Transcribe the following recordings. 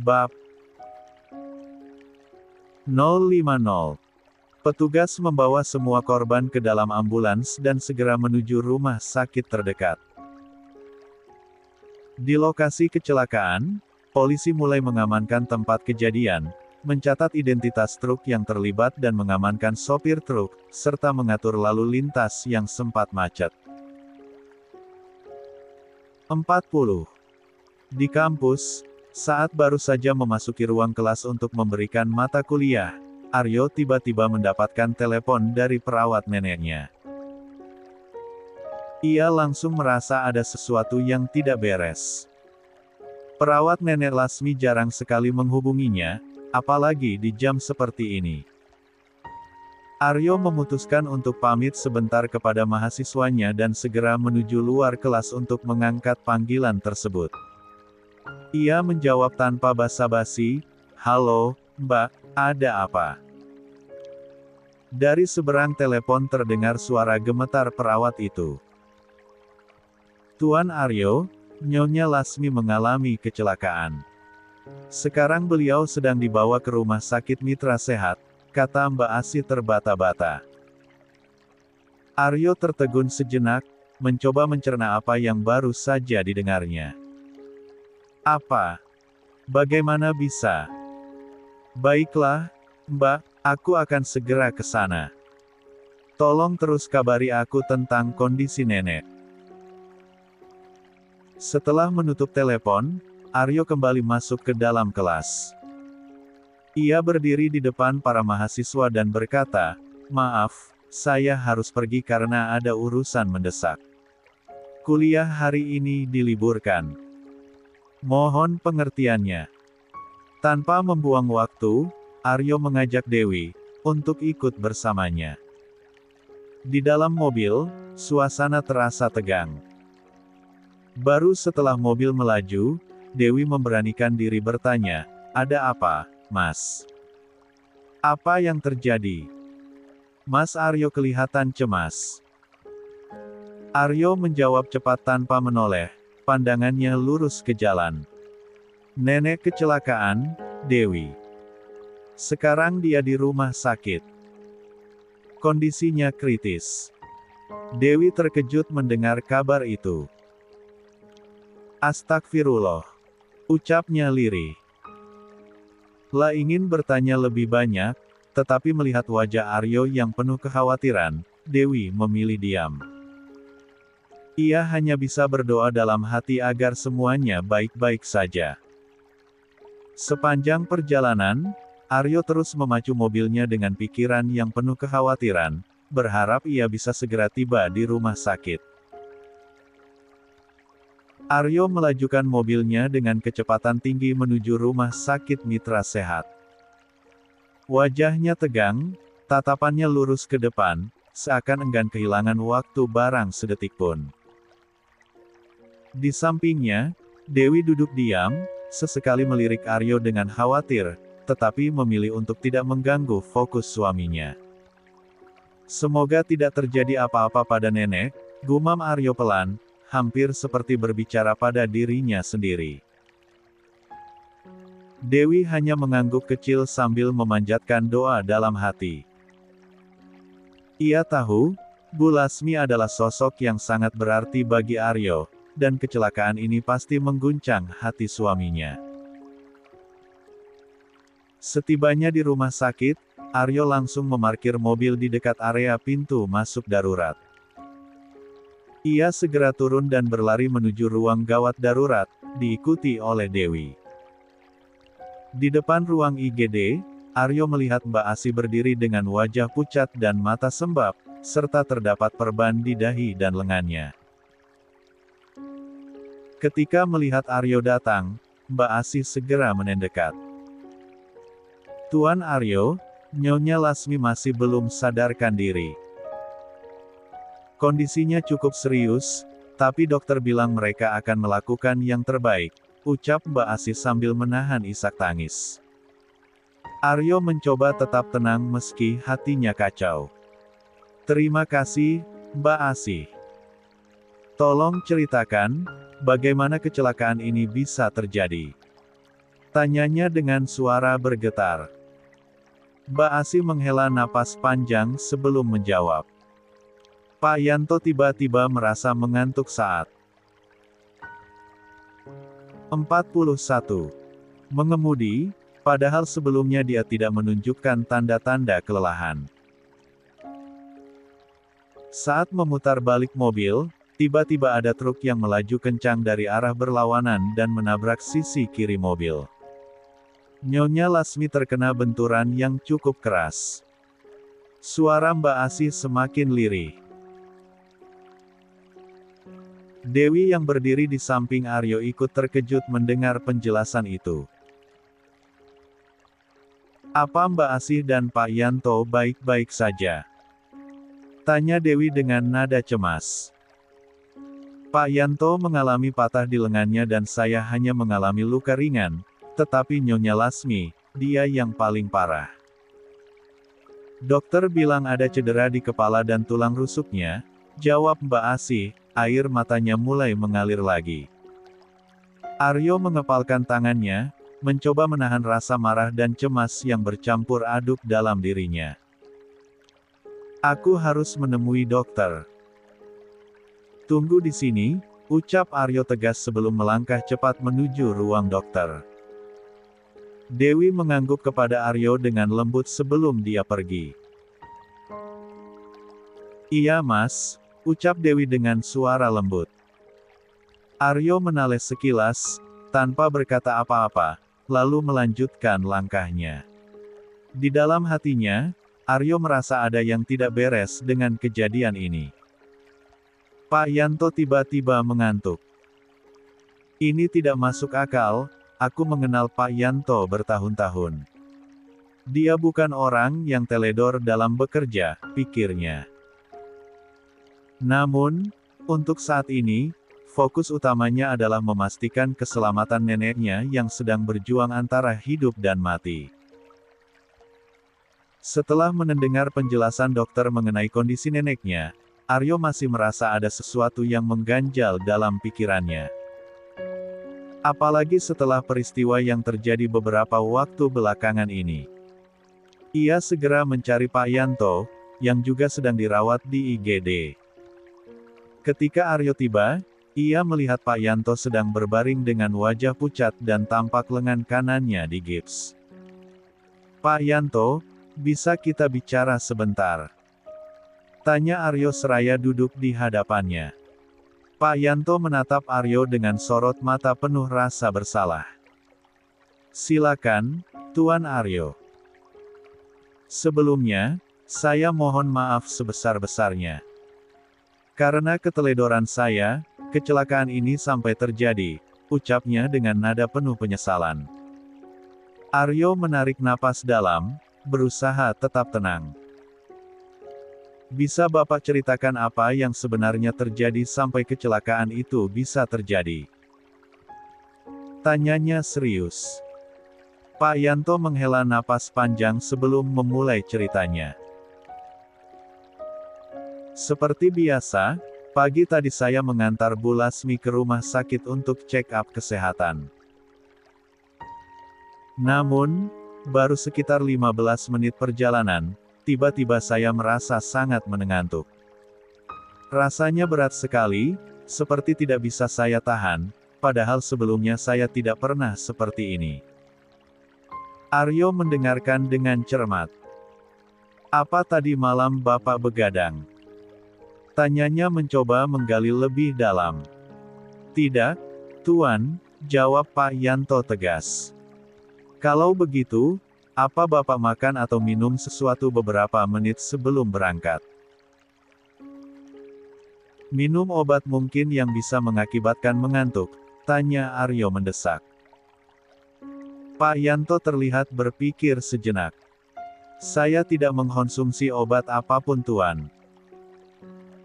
Bab 050. Petugas membawa semua korban ke dalam ambulans dan segera menuju rumah sakit terdekat. Di lokasi kecelakaan, polisi mulai mengamankan tempat kejadian, mencatat identitas truk yang terlibat dan mengamankan sopir truk, serta mengatur lalu lintas yang sempat macet. 40. Di kampus, saat baru saja memasuki ruang kelas untuk memberikan mata kuliah, Aryo tiba-tiba mendapatkan telepon dari perawat neneknya. Ia langsung merasa ada sesuatu yang tidak beres. Perawat nenek Lasmi jarang sekali menghubunginya, apalagi di jam seperti ini. Aryo memutuskan untuk pamit sebentar kepada mahasiswanya dan segera menuju luar kelas untuk mengangkat panggilan tersebut. Ia menjawab tanpa basa-basi, "Halo, Mbak, ada apa?" Dari seberang telepon terdengar suara gemetar perawat itu. "Tuan Aryo, Nyonya Lasmi mengalami kecelakaan. Sekarang beliau sedang dibawa ke rumah sakit Mitra Sehat," kata Mbak Asi terbata-bata. Aryo tertegun sejenak, mencoba mencerna apa yang baru saja didengarnya. "Apa? Bagaimana bisa?" "Baiklah, Mbak, aku akan segera ke sana. Tolong terus kabari aku tentang kondisi nenek." Setelah menutup telepon, Aryo kembali masuk ke dalam kelas. Ia berdiri di depan para mahasiswa dan berkata, "Maaf, saya harus pergi karena ada urusan mendesak. Kuliah hari ini diliburkan. Mohon pengertiannya." Tanpa membuang waktu, Aryo mengajak Dewi untuk ikut bersamanya. Di dalam mobil, suasana terasa tegang. Baru setelah mobil melaju, Dewi memberanikan diri bertanya, "Ada apa, Mas? Apa yang terjadi?" Mas Aryo kelihatan cemas. Aryo menjawab cepat tanpa menoleh, pandangannya lurus ke jalan. "Nenek kecelakaan, Dewi. Sekarang dia di rumah sakit. Kondisinya kritis." Dewi terkejut mendengar kabar itu. "Astagfirullah," ucapnya lirih. Lah ingin bertanya lebih banyak, tetapi melihat wajah Aryo yang penuh kekhawatiran, Dewi memilih diam. Ia hanya bisa berdoa dalam hati agar semuanya baik-baik saja. Sepanjang perjalanan, Aryo terus memacu mobilnya dengan pikiran yang penuh kekhawatiran, berharap ia bisa segera tiba di rumah sakit. Aryo melajukan mobilnya dengan kecepatan tinggi menuju rumah sakit Mitra Sehat. Wajahnya tegang, tatapannya lurus ke depan, seakan enggan kehilangan waktu barang sedetik pun. Di sampingnya, Dewi duduk diam, sesekali melirik Aryo dengan khawatir, tetapi memilih untuk tidak mengganggu fokus suaminya. "Semoga tidak terjadi apa-apa pada nenek," gumam Aryo pelan, hampir seperti berbicara pada dirinya sendiri. Dewi hanya mengangguk kecil sambil memanjatkan doa dalam hati. Ia tahu, Bu Lasmi adalah sosok yang sangat berarti bagi Aryo, dan kecelakaan ini pasti mengguncang hati suaminya. Setibanya di rumah sakit, Aryo langsung memarkir mobil di dekat area pintu masuk darurat. Ia segera turun dan berlari menuju ruang gawat darurat, diikuti oleh Dewi. Di depan ruang IGD, Aryo melihat Mbak Asi berdiri dengan wajah pucat dan mata sembab, serta terdapat perban di dahi dan lengannya. Ketika melihat Aryo datang, Mbak Asi segera mendekat. "Tuan Aryo, Nyonya Lasmi masih belum sadarkan diri. Kondisinya cukup serius, tapi dokter bilang mereka akan melakukan yang terbaik," ucap Mbak Asi sambil menahan isak tangis. Aryo mencoba tetap tenang meski hatinya kacau. "Terima kasih, Mbak Asi. Tolong ceritakan, bagaimana kecelakaan ini bisa terjadi?" Tanyanya dengan suara bergetar. Mbak Asih menghela napas panjang sebelum menjawab. Pak Yanto tiba-tiba merasa mengantuk saat 41. Mengemudi, padahal sebelumnya dia tidak menunjukkan tanda-tanda kelelahan. Saat memutar balik mobil, tiba-tiba ada truk yang melaju kencang dari arah berlawanan dan menabrak sisi kiri mobil. Nyonya Lasmi terkena benturan yang cukup keras. Suara Mbak Asih semakin lirih. Dewi yang berdiri di samping Aryo ikut terkejut mendengar penjelasan itu. Apa Mbak Asih dan Pak Yanto baik-baik saja? Tanya Dewi dengan nada cemas. Pak Yanto mengalami patah di lengannya dan saya hanya mengalami luka ringan. Tetapi Nyonya Lasmi, dia yang paling parah. Dokter bilang ada cedera di kepala dan tulang rusuknya, jawab Mbak Asih, air matanya mulai mengalir lagi. Aryo mengepalkan tangannya, mencoba menahan rasa marah dan cemas yang bercampur aduk dalam dirinya. Aku harus menemui dokter. Tunggu di sini, ucap Aryo tegas sebelum melangkah cepat menuju ruang dokter. Dewi mengangguk kepada Aryo dengan lembut sebelum dia pergi. Iya mas, ucap Dewi dengan suara lembut. Aryo menoleh sekilas, tanpa berkata apa-apa, lalu melanjutkan langkahnya. Di dalam hatinya, Aryo merasa ada yang tidak beres dengan kejadian ini. Pak Yanto tiba-tiba mengantuk. Ini tidak masuk akal. Aku mengenal Pak Yanto bertahun-tahun. Dia bukan orang yang teledor dalam bekerja, pikirnya. Namun, untuk saat ini, fokus utamanya adalah memastikan keselamatan neneknya yang sedang berjuang antara hidup dan mati. Setelah mendengar penjelasan dokter mengenai kondisi neneknya, Aryo masih merasa ada sesuatu yang mengganjal dalam pikirannya. Apalagi setelah peristiwa yang terjadi beberapa waktu belakangan ini. Ia segera mencari Pak Yanto, yang juga sedang dirawat di IGD. Ketika Aryo tiba, ia melihat Pak Yanto sedang berbaring dengan wajah pucat dan tampak lengan kanannya digips. Pak Yanto, bisa kita bicara sebentar? Tanya Aryo seraya duduk di hadapannya. Pak Yanto menatap Aryo dengan sorot mata penuh rasa bersalah. Silakan, Tuan Aryo. Sebelumnya, saya mohon maaf sebesar-besarnya. Karena keteledoran saya, kecelakaan ini sampai terjadi, ucapnya dengan nada penuh penyesalan. Aryo menarik napas dalam, berusaha tetap tenang. Bisa Bapak ceritakan apa yang sebenarnya terjadi sampai kecelakaan itu bisa terjadi? Tanyanya serius. Pak Yanto menghela napas panjang sebelum memulai ceritanya. Seperti biasa, pagi tadi saya mengantar Bu Lasmi ke rumah sakit untuk check up kesehatan. Namun, baru sekitar 15 menit perjalanan, tiba-tiba saya merasa sangat mengantuk. Rasanya berat sekali, seperti tidak bisa saya tahan, padahal sebelumnya saya tidak pernah seperti ini. Aryo mendengarkan dengan cermat. Apa tadi malam Bapak begadang? Tanyanya mencoba menggali lebih dalam. Tidak, Tuan, jawab Pak Yanto tegas. Kalau begitu, apa Bapak makan atau minum sesuatu beberapa menit sebelum berangkat? Minum obat mungkin yang bisa mengakibatkan mengantuk, tanya Aryo mendesak. Pak Yanto terlihat berpikir sejenak. Saya tidak mengkonsumsi obat apapun Tuan.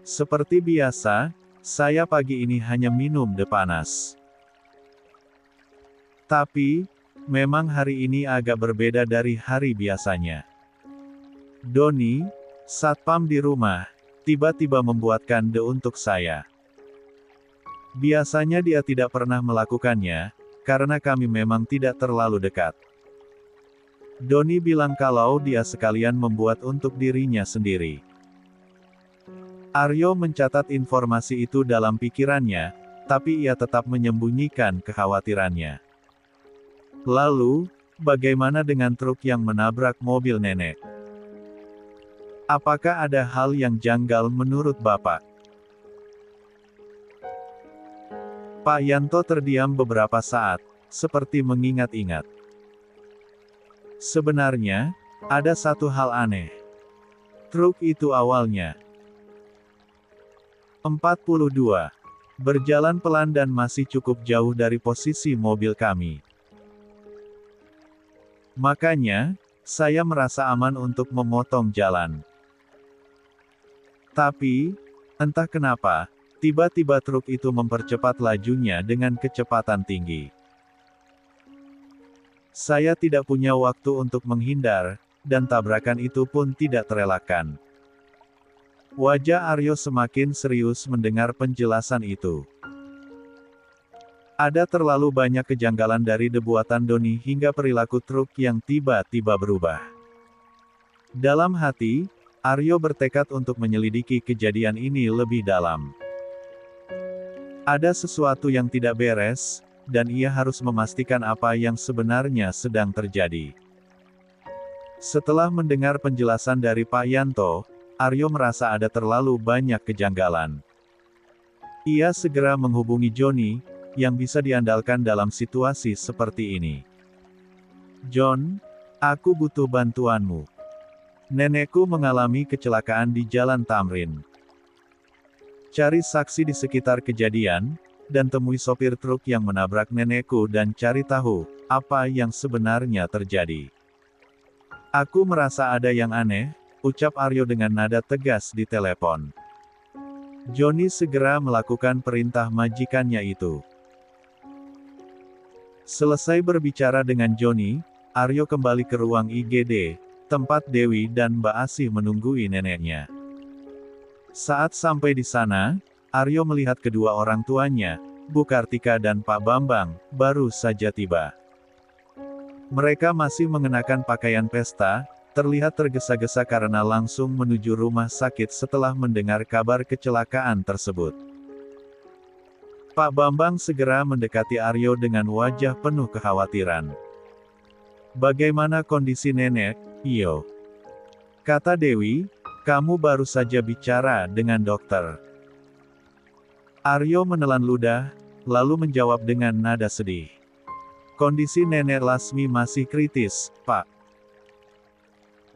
Seperti biasa, saya pagi ini hanya minum teh panas. Tapi, memang hari ini agak berbeda dari hari biasanya. Doni, satpam di rumah, tiba-tiba membuatkan teh untuk saya. Biasanya dia tidak pernah melakukannya, karena kami memang tidak terlalu dekat. Doni bilang kalau dia sekalian membuat untuk dirinya sendiri. Aryo mencatat informasi itu dalam pikirannya, tapi ia tetap menyembunyikan kekhawatirannya. Lalu, bagaimana dengan truk yang menabrak mobil nenek? Apakah ada hal yang janggal menurut Bapak? Pak Yanto terdiam beberapa saat, seperti mengingat-ingat. Sebenarnya, ada satu hal aneh. Truk itu awalnya 42. Berjalan pelan dan masih cukup jauh dari posisi mobil kami. Makanya, saya merasa aman untuk memotong jalan. Tapi, entah kenapa, tiba-tiba truk itu mempercepat lajunya dengan kecepatan tinggi. Saya tidak punya waktu untuk menghindar, dan tabrakan itu pun tidak terelakkan. Wajah Aryo semakin serius mendengar penjelasan itu. Ada terlalu banyak kejanggalan dari debuatan Doni hingga perilaku truk yang tiba-tiba berubah. Dalam hati, Aryo bertekad untuk menyelidiki kejadian ini lebih dalam. Ada sesuatu yang tidak beres, dan ia harus memastikan apa yang sebenarnya sedang terjadi. Setelah mendengar penjelasan dari Pak Yanto, Aryo merasa ada terlalu banyak kejanggalan. Ia segera menghubungi Johnny, yang bisa diandalkan dalam situasi seperti ini. John, aku butuh bantuanmu. Nenekku mengalami kecelakaan di Jalan Tamrin. Cari saksi di sekitar kejadian, dan temui sopir truk yang menabrak nenekku dan cari tahu, apa yang sebenarnya terjadi. Aku merasa ada yang aneh, ucap Aryo dengan nada tegas di telepon. Johnny segera melakukan perintah majikannya itu. Selesai berbicara dengan Johnny, Aryo kembali ke ruang IGD, tempat Dewi dan Mbak Asih menunggui neneknya. Saat sampai di sana, Aryo melihat kedua orang tuanya, Bu Kartika dan Pak Bambang, baru saja tiba. Mereka masih mengenakan pakaian pesta, terlihat tergesa-gesa karena langsung menuju rumah sakit setelah mendengar kabar kecelakaan tersebut. Pak Bambang segera mendekati Aryo dengan wajah penuh kekhawatiran. Bagaimana kondisi nenek, Iyo? Kata Dewi, kamu baru saja bicara dengan dokter. Aryo menelan ludah, lalu menjawab dengan nada sedih. Kondisi Nenek Lasmi masih kritis, Pak.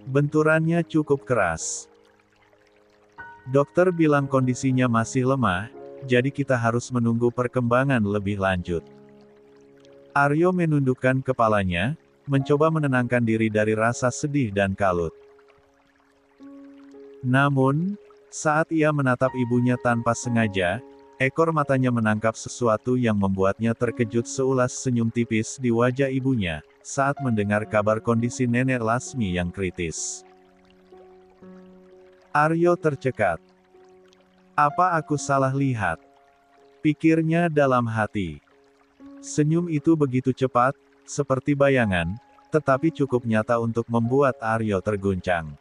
Benturannya cukup keras. Dokter bilang kondisinya masih lemah, jadi kita harus menunggu perkembangan lebih lanjut. Aryo menundukkan kepalanya, mencoba menenangkan diri dari rasa sedih dan kalut. Namun, saat ia menatap ibunya tanpa sengaja, ekor matanya menangkap sesuatu yang membuatnya terkejut seulas senyum tipis di wajah ibunya, saat mendengar kabar kondisi Nenek Lasmi yang kritis. Aryo tercekat. Apa aku salah lihat? Pikirnya dalam hati. Senyum itu begitu cepat, seperti bayangan, tetapi cukup nyata untuk membuat Aryo terguncang.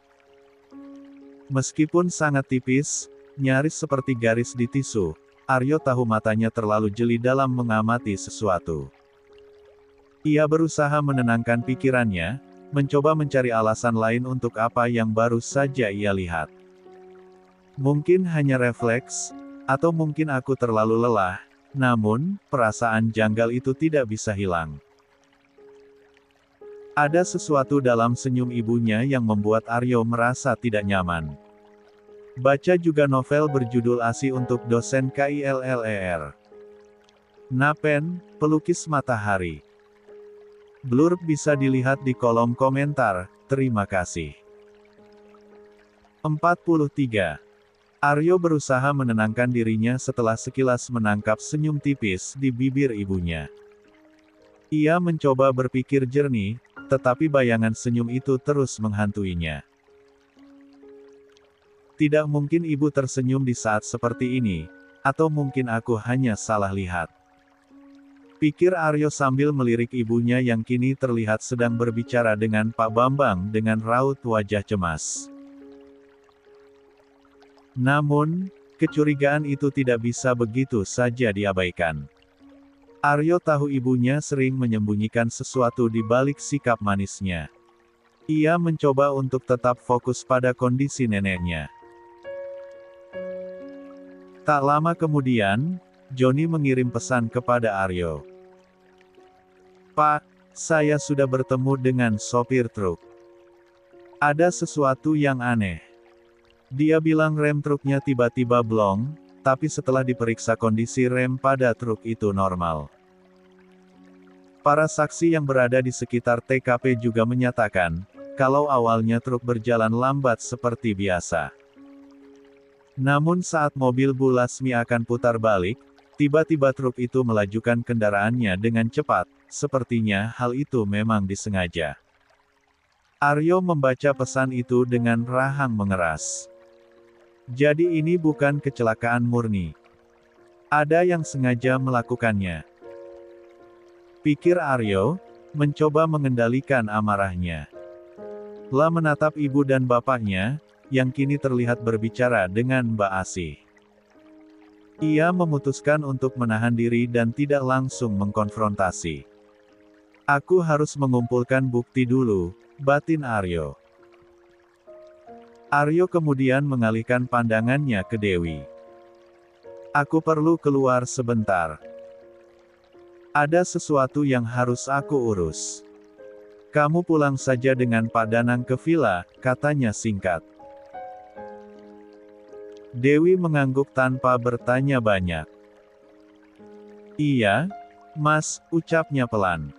Meskipun sangat tipis, nyaris seperti garis di tisu, Aryo tahu matanya terlalu jeli dalam mengamati sesuatu. Ia berusaha menenangkan pikirannya, mencoba mencari alasan lain untuk apa yang baru saja ia lihat. Mungkin hanya refleks, atau mungkin aku terlalu lelah, namun, perasaan janggal itu tidak bisa hilang. Ada sesuatu dalam senyum ibunya yang membuat Aryo merasa tidak nyaman. Baca juga novel berjudul ASI untuk dosen KILLER. Napen, Pelukis Matahari. Blurb bisa dilihat di kolom komentar, terima kasih. 43. Aryo berusaha menenangkan dirinya setelah sekilas menangkap senyum tipis di bibir ibunya. Ia mencoba berpikir jernih, tetapi bayangan senyum itu terus menghantuinya. Tidak mungkin ibu tersenyum di saat seperti ini, atau mungkin aku hanya salah lihat. Pikir Aryo sambil melirik ibunya yang kini terlihat sedang berbicara dengan Pak Bambang dengan raut wajah cemas. Namun, kecurigaan itu tidak bisa begitu saja diabaikan. Aryo tahu ibunya sering menyembunyikan sesuatu di balik sikap manisnya. Ia mencoba untuk tetap fokus pada kondisi neneknya. Tak lama kemudian, Joni mengirim pesan kepada Aryo. "Pak, saya sudah bertemu dengan sopir truk. Ada sesuatu yang aneh. Dia bilang rem truknya tiba-tiba blong, tapi setelah diperiksa kondisi rem pada truk itu normal." Para saksi yang berada di sekitar TKP juga menyatakan, kalau awalnya truk berjalan lambat seperti biasa. Namun saat mobil Bu Lasmi akan putar balik, tiba-tiba truk itu melajukan kendaraannya dengan cepat, sepertinya hal itu memang disengaja. Aryo membaca pesan itu dengan rahang mengeras. Jadi ini bukan kecelakaan murni. Ada yang sengaja melakukannya. Pikir Aryo, mencoba mengendalikan amarahnya. Lah menatap ibu dan bapaknya, yang kini terlihat berbicara dengan Mbak Asih. Ia memutuskan untuk menahan diri dan tidak langsung mengkonfrontasi. "Aku harus mengumpulkan bukti dulu," batin Aryo. Aryo kemudian mengalihkan pandangannya ke Dewi. "Aku perlu keluar sebentar. Ada sesuatu yang harus aku urus. Kamu pulang saja dengan Pak Danang ke villa," katanya singkat. Dewi mengangguk tanpa bertanya banyak. "Iya, Mas," ucapnya pelan.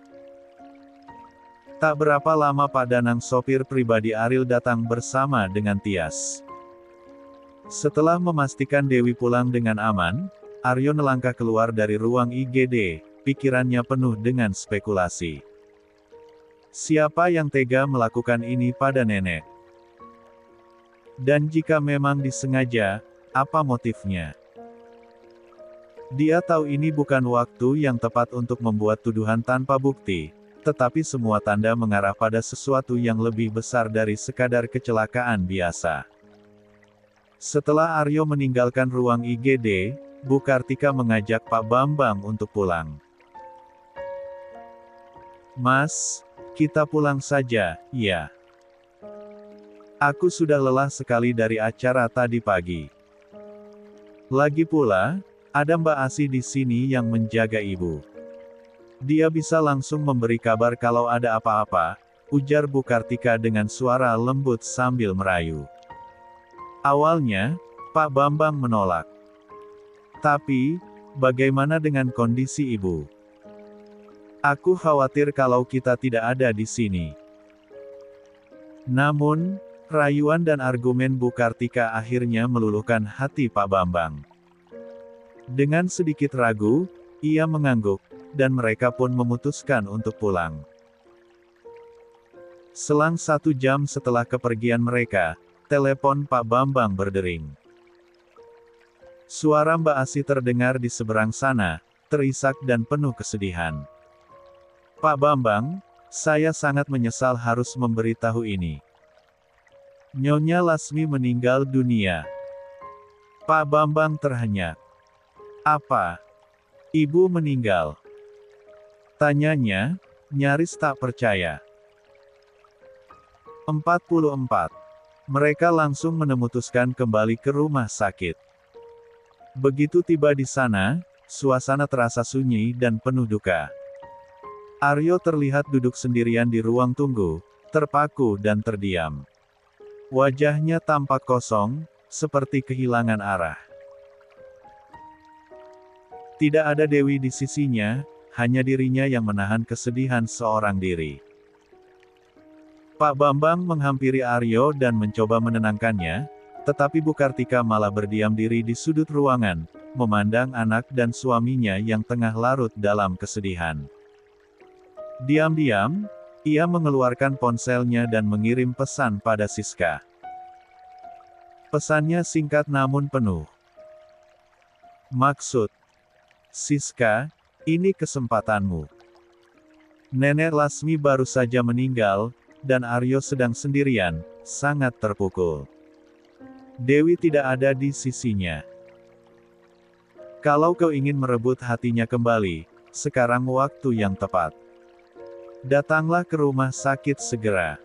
Tak berapa lama Pak Danang sopir pribadi Aril datang bersama dengan Tias. Setelah memastikan Dewi pulang dengan aman, Aryo melangkah keluar dari ruang IGD, pikirannya penuh dengan spekulasi. Siapa yang tega melakukan ini pada nenek? Dan jika memang disengaja, apa motifnya? Dia tahu ini bukan waktu yang tepat untuk membuat tuduhan tanpa bukti, tetapi semua tanda mengarah pada sesuatu yang lebih besar dari sekadar kecelakaan biasa. Setelah Aryo meninggalkan ruang IGD, Bu Kartika mengajak Pak Bambang untuk pulang. "Mas, kita pulang saja, ya. Aku sudah lelah sekali dari acara tadi pagi. Lagi pula, ada Mbak Asih di sini yang menjaga ibu. Dia bisa langsung memberi kabar kalau ada apa-apa," ujar Bu Kartika dengan suara lembut sambil merayu. Awalnya, Pak Bambang menolak. "Tapi, bagaimana dengan kondisi ibu? Aku khawatir kalau kita tidak ada di sini." Namun, rayuan dan argumen Bu Kartika akhirnya meluluhkan hati Pak Bambang. Dengan sedikit ragu, ia mengangguk, dan mereka pun memutuskan untuk pulang. Selang 1 jam setelah kepergian mereka, telepon Pak Bambang berdering. Suara Mbak Asih terdengar di seberang sana, terisak dan penuh kesedihan. "Pak Bambang, saya sangat menyesal harus memberitahu ini. Nyonya Lasmi meninggal dunia." Pak Bambang terhenyak. "Apa? Ibu meninggal?" tanyanya, nyaris tak percaya. 44. Mereka langsung memutuskan kembali ke rumah sakit. Begitu tiba di sana, suasana terasa sunyi dan penuh duka. Aryo terlihat duduk sendirian di ruang tunggu, terpaku dan terdiam. Wajahnya tampak kosong, seperti kehilangan arah. Tidak ada Dewi di sisinya, hanya dirinya yang menahan kesedihan seorang diri. Pak Bambang menghampiri Aryo dan mencoba menenangkannya, tetapi Bu Kartika malah berdiam diri di sudut ruangan, memandang anak dan suaminya yang tengah larut dalam kesedihan. Diam-diam, ia mengeluarkan ponselnya dan mengirim pesan pada Siska. Pesannya singkat namun penuh maksud. "Siska, Ini kesempatanmu. Nenek Lasmi baru saja meninggal, dan Aryo sedang sendirian, sangat terpukul. Dewi tidak ada di sisinya. Kalau kau ingin merebut hatinya kembali, sekarang waktu yang tepat. Datanglah ke rumah sakit segera.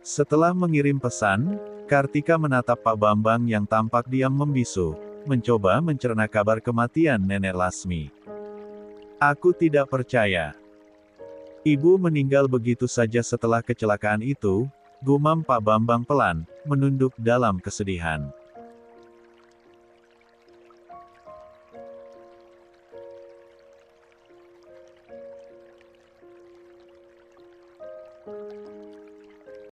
Setelah mengirim pesan, Kartika menatap Pak Bambang yang tampak diam membisu, mencoba mencerna kabar kematian Nenek Lasmi. Aku tidak percaya. Ibu meninggal begitu saja setelah kecelakaan itu, gumam Pak Bambang pelan, menunduk dalam kesedihan.